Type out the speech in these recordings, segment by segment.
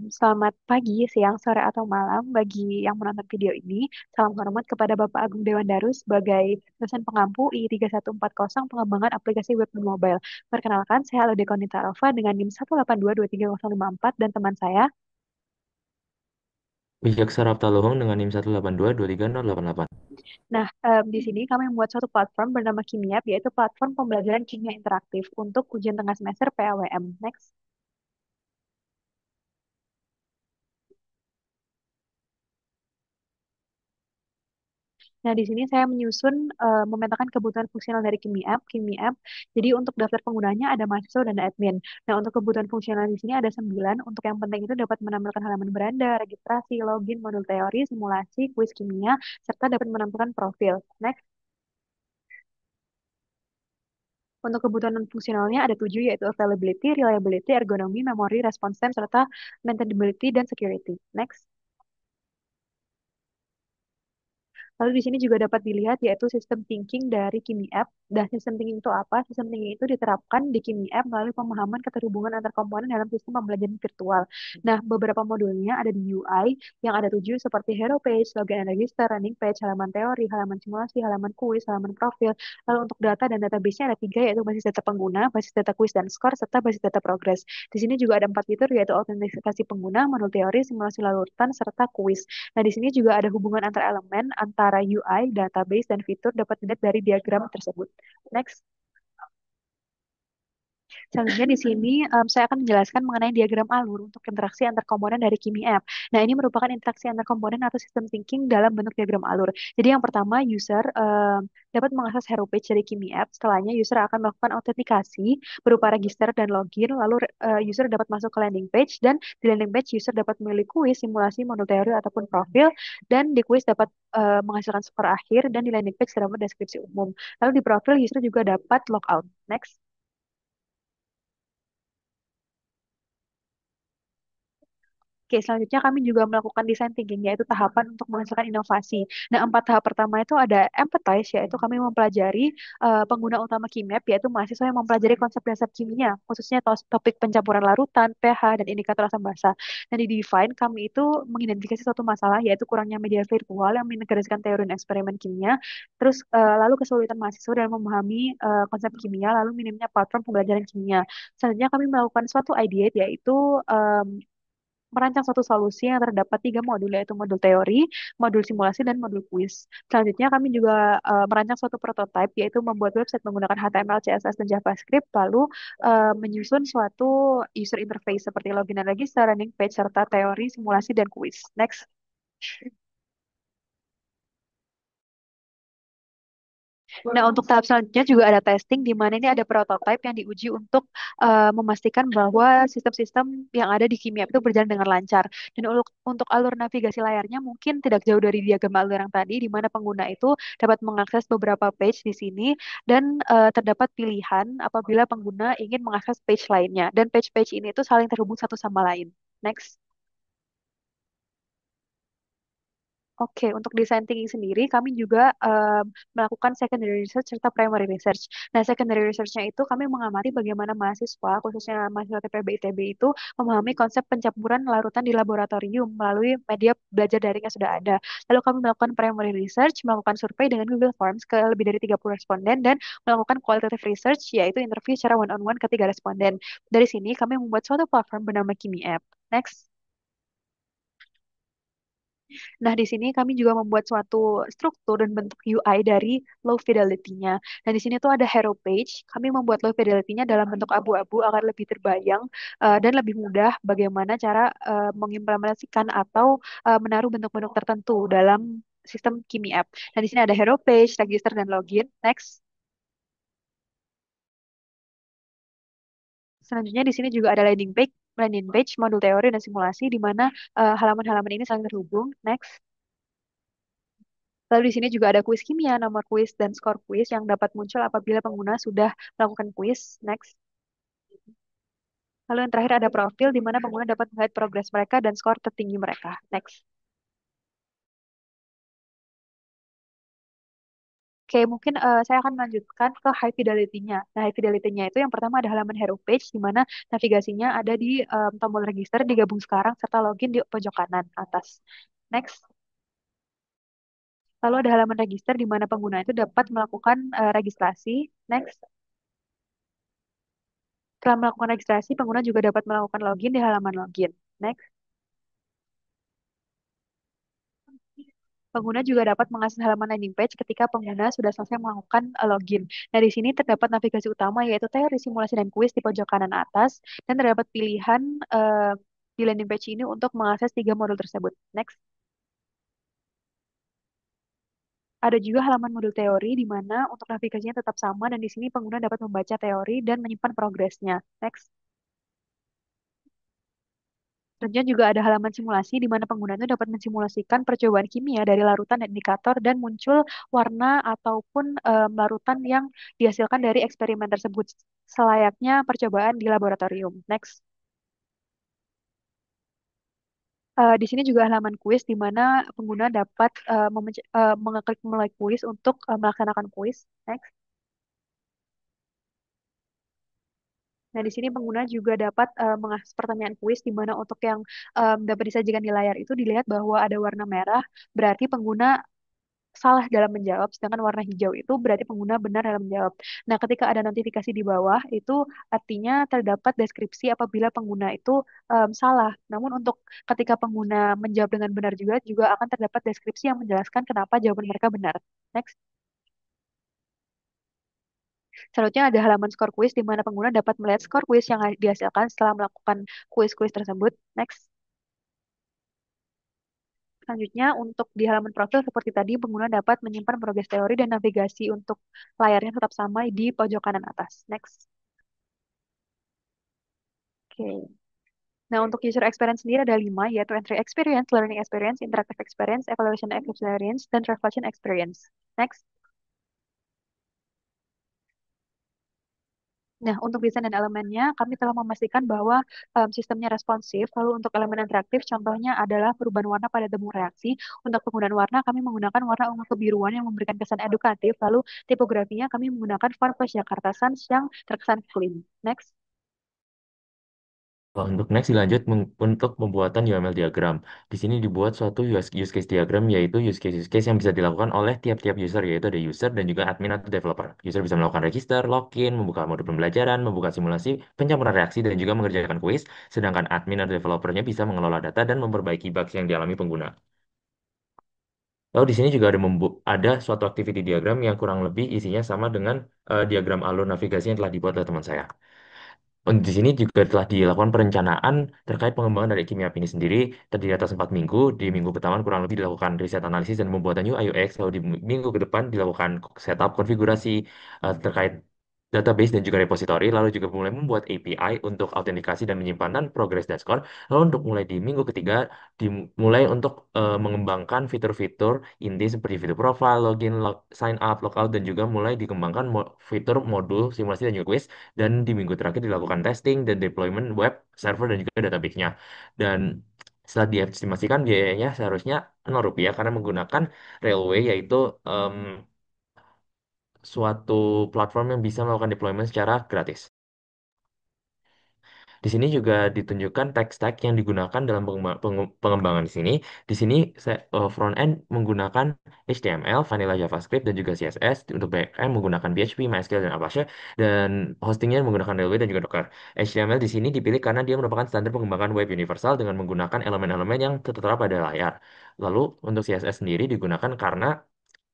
Selamat pagi, siang, sore, atau malam bagi yang menonton video ini. Salam hormat kepada Bapak Agung Dewan Darus sebagai dosen pengampu I3140 Pengembangan Aplikasi Web dan Mobile. Perkenalkan, saya Alode Konita Arova dengan NIM 1822354 dan teman saya. Bijak Sarapta Lohong dengan NIM 182230088. Nah, di sini kami membuat suatu platform bernama Kimiap, yaitu platform pembelajaran kimia interaktif untuk ujian tengah semester PAWM. Next. Nah, di sini saya menyusun memetakan kebutuhan fungsional dari Kimi App. Jadi untuk daftar penggunanya ada mahasiswa dan admin. Nah, untuk kebutuhan fungsional di sini ada 9. Untuk yang penting itu dapat menampilkan halaman beranda, registrasi, login, modul teori, simulasi, kuis kimia, serta dapat menampilkan profil. Next. Untuk kebutuhan non fungsionalnya ada 7 yaitu availability, reliability, ergonomi, memory, response time, serta maintainability dan security. Next. Lalu di sini juga dapat dilihat yaitu sistem thinking dari Kimi App. Dan sistem thinking itu apa? Sistem thinking itu diterapkan di Kimi App melalui pemahaman keterhubungan antar komponen dalam sistem pembelajaran virtual. Nah, beberapa modulnya ada di UI yang ada 7 seperti hero page, login and register, running page, halaman teori, halaman simulasi, halaman kuis, halaman profil. Lalu untuk data dan database-nya ada 3 yaitu basis data pengguna, basis data kuis dan skor, serta basis data progress. Di sini juga ada 4 fitur yaitu autentikasi pengguna, modul teori, simulasi lalutan, serta kuis. Nah, di sini juga ada hubungan antar elemen, antara UI, database, dan fitur dapat dilihat dari diagram tersebut. Next. Selanjutnya di sini saya akan menjelaskan mengenai diagram alur untuk interaksi antar komponen dari Kimi App. Nah, ini merupakan interaksi antar komponen atau sistem thinking dalam bentuk diagram alur. Jadi yang pertama, user dapat mengakses hero page dari Kimi App. Setelahnya, user akan melakukan autentikasi berupa register dan login. Lalu user dapat masuk ke landing page dan di landing page user dapat memilih kuis, simulasi, modul teori ataupun profil. Dan di kuis dapat menghasilkan skor akhir dan di landing page terdapat deskripsi umum. Lalu di profil user juga dapat logout. Next. Oke, selanjutnya kami juga melakukan design thinking, yaitu tahapan untuk menghasilkan inovasi. Nah, 4 tahap pertama itu ada empathize, yaitu kami mempelajari pengguna utama Kimia, yaitu mahasiswa yang mempelajari konsep dasar kimia, khususnya topik pencampuran larutan, pH, dan indikator asam basa. Dan di define, kami itu mengidentifikasi suatu masalah, yaitu kurangnya media virtual yang mengintegrasikan teori dan eksperimen kimia, terus lalu kesulitan mahasiswa dalam memahami konsep kimia, lalu minimnya platform pembelajaran kimia. Selanjutnya kami melakukan suatu ideate, yaitu merancang suatu solusi yang terdapat 3 modul, yaitu modul teori, modul simulasi, dan modul kuis. Selanjutnya kami juga merancang suatu prototype, yaitu membuat website menggunakan HTML, CSS, dan JavaScript, lalu menyusun suatu user interface seperti login dan register, landing page, serta teori, simulasi, dan kuis. Next. Nah, untuk tahap selanjutnya juga ada testing, di mana ini ada prototype yang diuji untuk memastikan bahwa sistem-sistem yang ada di Kimia itu berjalan dengan lancar. Dan untuk alur navigasi layarnya mungkin tidak jauh dari diagram alur yang tadi, di mana pengguna itu dapat mengakses beberapa page di sini dan terdapat pilihan apabila pengguna ingin mengakses page lainnya. Dan page-page ini itu saling terhubung satu sama lain. Next. Oke, untuk design thinking sendiri, kami juga melakukan secondary research serta primary research. Nah, secondary research-nya itu kami mengamati bagaimana mahasiswa, khususnya mahasiswa TPB ITB itu memahami konsep pencampuran larutan di laboratorium melalui media belajar daring yang sudah ada. Lalu kami melakukan primary research, melakukan survei dengan Google Forms ke lebih dari 30 responden, dan melakukan qualitative research, yaitu interview secara one-on-one ke 3 responden. Dari sini, kami membuat suatu platform bernama Kimi App. Next. Nah, di sini kami juga membuat suatu struktur dan bentuk UI dari low fidelity-nya. Nah, di sini tuh ada hero page. Kami membuat low fidelity-nya dalam bentuk abu-abu agar lebih terbayang dan lebih mudah bagaimana cara mengimplementasikan atau menaruh bentuk-bentuk tertentu dalam sistem Kimi App. Nah, di sini ada hero page, register, dan login. Next. Selanjutnya di sini juga ada landing page, modul teori dan simulasi di mana halaman-halaman ini saling terhubung. Next. Lalu di sini juga ada kuis kimia, nomor kuis, dan skor kuis yang dapat muncul apabila pengguna sudah melakukan kuis. Next. Lalu yang terakhir ada profil, di mana pengguna dapat melihat progres mereka dan skor tertinggi mereka. Next. Oke, mungkin saya akan melanjutkan ke high fidelity-nya. Nah, high fidelity-nya itu yang pertama ada halaman hero page, di mana navigasinya ada di tombol register, digabung sekarang, serta login di pojok kanan atas. Next. Lalu ada halaman register, di mana pengguna itu dapat melakukan registrasi. Next. Setelah melakukan registrasi, pengguna juga dapat melakukan login di halaman login. Next. Pengguna juga dapat mengakses halaman landing page ketika pengguna sudah selesai melakukan login. Nah, di sini terdapat navigasi utama yaitu teori simulasi dan kuis di pojok kanan atas dan terdapat pilihan di landing page ini untuk mengakses tiga modul tersebut. Next. Ada juga halaman modul teori di mana untuk navigasinya tetap sama dan di sini pengguna dapat membaca teori dan menyimpan progresnya. Next. Selanjutnya juga ada halaman simulasi di mana pengguna itu dapat mensimulasikan percobaan kimia dari larutan dan indikator dan muncul warna ataupun larutan yang dihasilkan dari eksperimen tersebut selayaknya percobaan di laboratorium. Next. Di sini juga halaman kuis di mana pengguna dapat mengeklik mulai kuis untuk melaksanakan kuis. Next. Nah, di sini pengguna juga dapat mengakses pertanyaan kuis di mana untuk yang dapat disajikan di layar itu dilihat bahwa ada warna merah, berarti pengguna salah dalam menjawab, sedangkan warna hijau itu berarti pengguna benar dalam menjawab. Nah, ketika ada notifikasi di bawah, itu artinya terdapat deskripsi apabila pengguna itu salah. Namun untuk ketika pengguna menjawab dengan benar juga akan terdapat deskripsi yang menjelaskan kenapa jawaban mereka benar. Next. Selanjutnya ada halaman skor kuis di mana pengguna dapat melihat skor kuis yang dihasilkan setelah melakukan kuis-kuis tersebut. Next. Selanjutnya, untuk di halaman profil seperti tadi, pengguna dapat menyimpan progres teori dan navigasi untuk layarnya tetap sama di pojok kanan atas. Next. Oke. Nah, untuk user experience sendiri ada lima, yaitu entry experience, learning experience, interactive experience, evaluation experience, dan reflection experience. Next. Nah, untuk desain dan elemennya, kami telah memastikan bahwa sistemnya responsif. Lalu untuk elemen interaktif, contohnya adalah perubahan warna pada tembung reaksi. Untuk penggunaan warna, kami menggunakan warna ungu kebiruan yang memberikan kesan edukatif. Lalu tipografinya, kami menggunakan font Flash Jakarta Sans yang terkesan clean. Next. Untuk next dilanjut untuk pembuatan UML diagram. Di sini dibuat suatu use case diagram yaitu use case yang bisa dilakukan oleh tiap-tiap user yaitu ada user dan juga admin atau developer. User bisa melakukan register, login, membuka mode pembelajaran, membuka simulasi, pencampuran reaksi dan juga mengerjakan kuis, sedangkan admin atau developernya bisa mengelola data dan memperbaiki bugs yang dialami pengguna. Lalu di sini juga ada suatu activity diagram yang kurang lebih isinya sama dengan diagram alur navigasi yang telah dibuat oleh teman saya. Di sini juga telah dilakukan perencanaan terkait pengembangan dari Kimia ini sendiri terdiri atas 4 minggu. Di minggu pertama kurang lebih dilakukan riset analisis dan pembuatan UI UX. Lalu di minggu ke depan dilakukan setup konfigurasi terkait database dan juga repository. Lalu juga mulai membuat API untuk autentikasi dan penyimpanan progress dashboard. Lalu untuk mulai di minggu ketiga dimulai untuk mengembangkan fitur-fitur inti seperti fitur profile, login, sign up, logout dan juga mulai dikembangkan fitur modul simulasi dan juga quiz dan di minggu terakhir dilakukan testing dan deployment web server dan juga database-nya. Dan setelah diestimasikan biayanya seharusnya Rp0 karena menggunakan Railway yaitu em, suatu platform yang bisa melakukan deployment secara gratis. Di sini juga ditunjukkan tech stack yang digunakan dalam pengembangan di sini. Di sini front end menggunakan HTML, vanilla JavaScript, dan juga CSS. Untuk back end menggunakan PHP, MySQL, dan Apache. Dan hostingnya menggunakan Railway dan juga Docker. HTML di sini dipilih karena dia merupakan standar pengembangan web universal dengan menggunakan elemen-elemen yang tertera pada layar. Lalu untuk CSS sendiri digunakan karena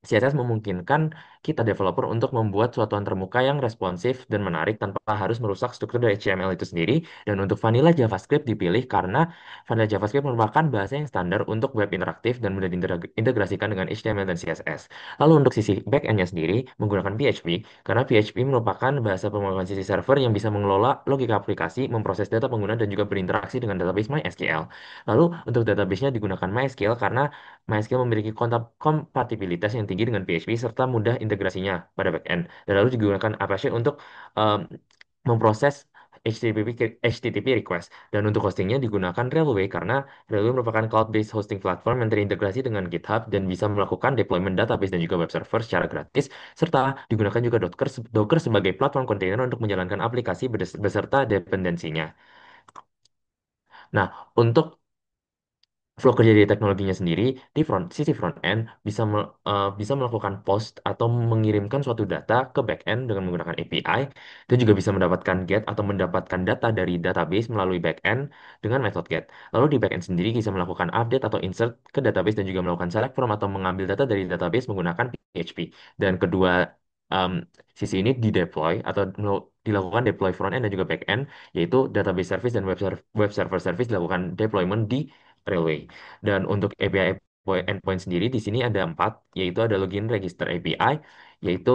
CSS memungkinkan kita developer untuk membuat suatu antarmuka yang responsif dan menarik tanpa harus merusak struktur dari HTML itu sendiri. Dan untuk vanilla JavaScript dipilih karena vanilla JavaScript merupakan bahasa yang standar untuk web interaktif dan mudah diintegrasikan dengan HTML dan CSS. Lalu untuk sisi backend-nya sendiri menggunakan PHP karena PHP merupakan bahasa pemrograman sisi server yang bisa mengelola logika aplikasi, memproses data pengguna dan juga berinteraksi dengan database MySQL. Lalu untuk database-nya digunakan MySQL karena MySQL memiliki kompatibilitas yang tinggi dengan PHP serta mudah integrasinya pada backend. Dan lalu digunakan Apache untuk em, memproses HTTP request. Dan untuk hostingnya digunakan Railway karena Railway merupakan cloud-based hosting platform yang terintegrasi dengan GitHub dan bisa melakukan deployment database dan juga web server secara gratis, serta digunakan juga Docker sebagai platform kontainer untuk menjalankan aplikasi beserta dependensinya. Nah, untuk flow kerja dari teknologinya sendiri di sisi front end bisa melakukan post atau mengirimkan suatu data ke back end dengan menggunakan API dan juga bisa mendapatkan get atau mendapatkan data dari database melalui back end dengan metode get. Lalu di back end sendiri bisa melakukan update atau insert ke database dan juga melakukan select from atau mengambil data dari database menggunakan PHP. Dan kedua um, sisi ini di-deploy atau dilakukan deploy front end dan juga back end, yaitu database service dan web server service dilakukan deployment di Railway. Dan untuk API endpoint sendiri di sini ada empat, yaitu ada login register API, yaitu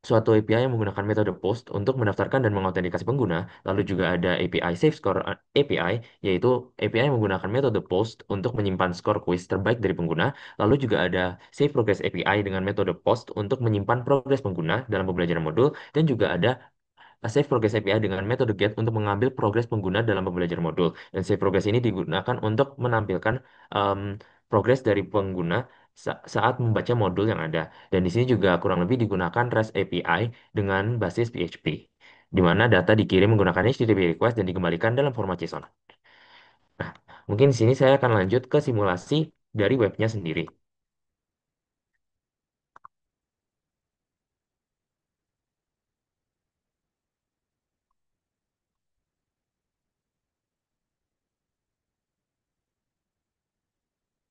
suatu API yang menggunakan metode POST untuk mendaftarkan dan mengautentikasi pengguna. Lalu juga ada API Save Score API, yaitu API yang menggunakan metode POST untuk menyimpan skor kuis terbaik dari pengguna. Lalu juga ada Save Progress API dengan metode POST untuk menyimpan progres pengguna dalam pembelajaran modul. Dan juga ada Save Progress API dengan metode GET untuk mengambil progres pengguna dalam pembelajaran modul. Dan Save Progress ini digunakan untuk menampilkan em, progres dari pengguna saat membaca modul yang ada. Dan di sini juga kurang lebih digunakan REST API dengan basis PHP, di mana data dikirim menggunakan HTTP request dan dikembalikan dalam format JSON. Nah, mungkin di sini saya akan lanjut ke simulasi dari webnya sendiri.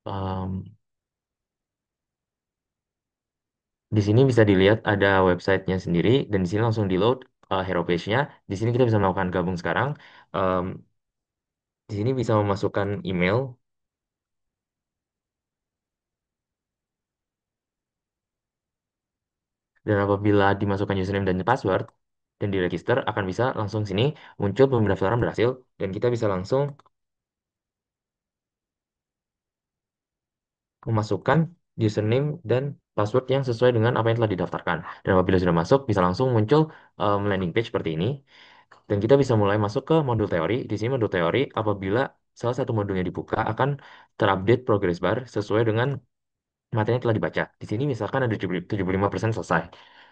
Em, Di sini bisa dilihat ada websitenya sendiri dan di sini langsung di load hero page-nya. Di sini kita bisa melakukan gabung sekarang. Em, di sini bisa memasukkan email dan apabila dimasukkan username dan password dan diregister akan bisa langsung sini muncul pendaftaran berhasil dan kita bisa langsung memasukkan username dan password yang sesuai dengan apa yang telah didaftarkan. Dan apabila sudah masuk bisa langsung muncul landing page seperti ini. Dan kita bisa mulai masuk ke modul teori. Di sini modul teori apabila salah satu modulnya dibuka akan terupdate progress bar sesuai dengan materi yang telah dibaca. Di sini misalkan ada 75% selesai.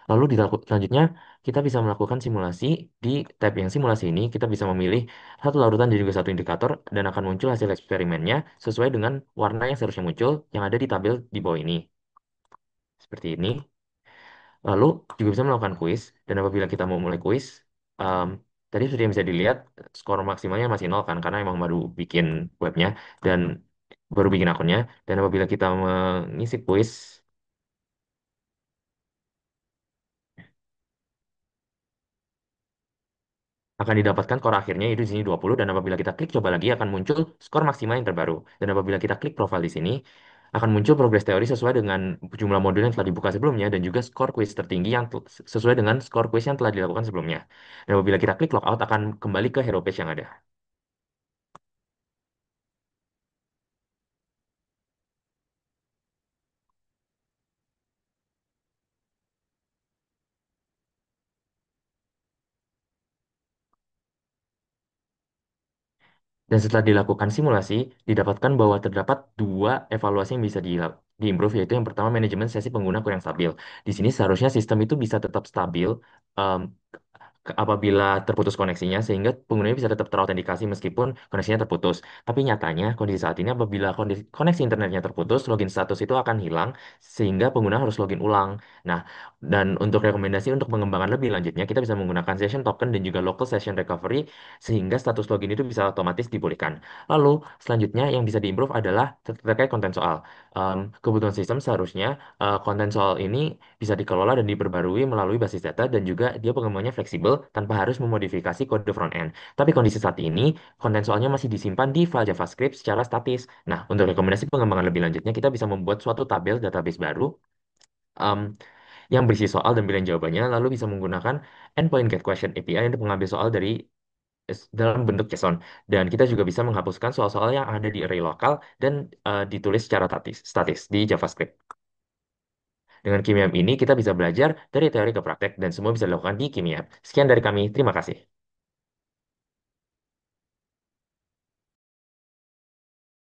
Lalu selanjutnya kita bisa melakukan simulasi. Di tab yang simulasi ini kita bisa memilih satu larutan dan juga satu indikator dan akan muncul hasil eksperimennya sesuai dengan warna yang seharusnya muncul yang ada di tabel di bawah ini. Seperti ini. Lalu juga bisa melakukan kuis dan apabila kita mau mulai kuis, em, tadi sudah bisa dilihat skor maksimalnya masih nol kan karena emang baru bikin webnya dan baru bikin akunnya. Dan apabila kita mengisi kuis akan didapatkan skor akhirnya itu di sini 20 dan apabila kita klik coba lagi akan muncul skor maksimal yang terbaru. Dan apabila kita klik profil di sini akan muncul progres teori sesuai dengan jumlah modul yang telah dibuka sebelumnya dan juga skor kuis tertinggi yang sesuai dengan skor kuis yang telah dilakukan sebelumnya. Dan apabila kita klik logout akan kembali ke hero page yang ada. Dan setelah dilakukan simulasi, didapatkan bahwa terdapat dua evaluasi yang bisa di-improve, yaitu yang pertama manajemen sesi pengguna kurang stabil. Di sini seharusnya sistem itu bisa tetap stabil em, apabila terputus koneksinya, sehingga penggunanya bisa tetap terautentikasi meskipun koneksinya terputus. Tapi nyatanya, kondisi saat ini apabila koneksi internetnya terputus, login status itu akan hilang, sehingga pengguna harus login ulang. Nah, dan untuk rekomendasi untuk pengembangan lebih lanjutnya, kita bisa menggunakan session token dan juga local session recovery sehingga status login itu bisa otomatis dipulihkan. Lalu, selanjutnya yang bisa diimprove adalah terkait konten soal. Kebutuhan sistem seharusnya konten soal ini bisa dikelola dan diperbarui melalui basis data dan juga dia pengembangannya fleksibel tanpa harus memodifikasi kode front end. Tapi kondisi saat ini, konten soalnya masih disimpan di file JavaScript secara statis. Nah, untuk rekomendasi pengembangan lebih lanjutnya, kita bisa membuat suatu tabel database baru em, yang berisi soal dan pilihan jawabannya, lalu bisa menggunakan endpoint get question API untuk mengambil soal dari dalam bentuk JSON. Dan kita juga bisa menghapuskan soal-soal yang ada di array lokal dan ditulis secara statis di JavaScript. Dengan Kimia ini kita bisa belajar dari teori ke praktek dan semua bisa dilakukan di Kimia. Sekian dari kami, terima kasih.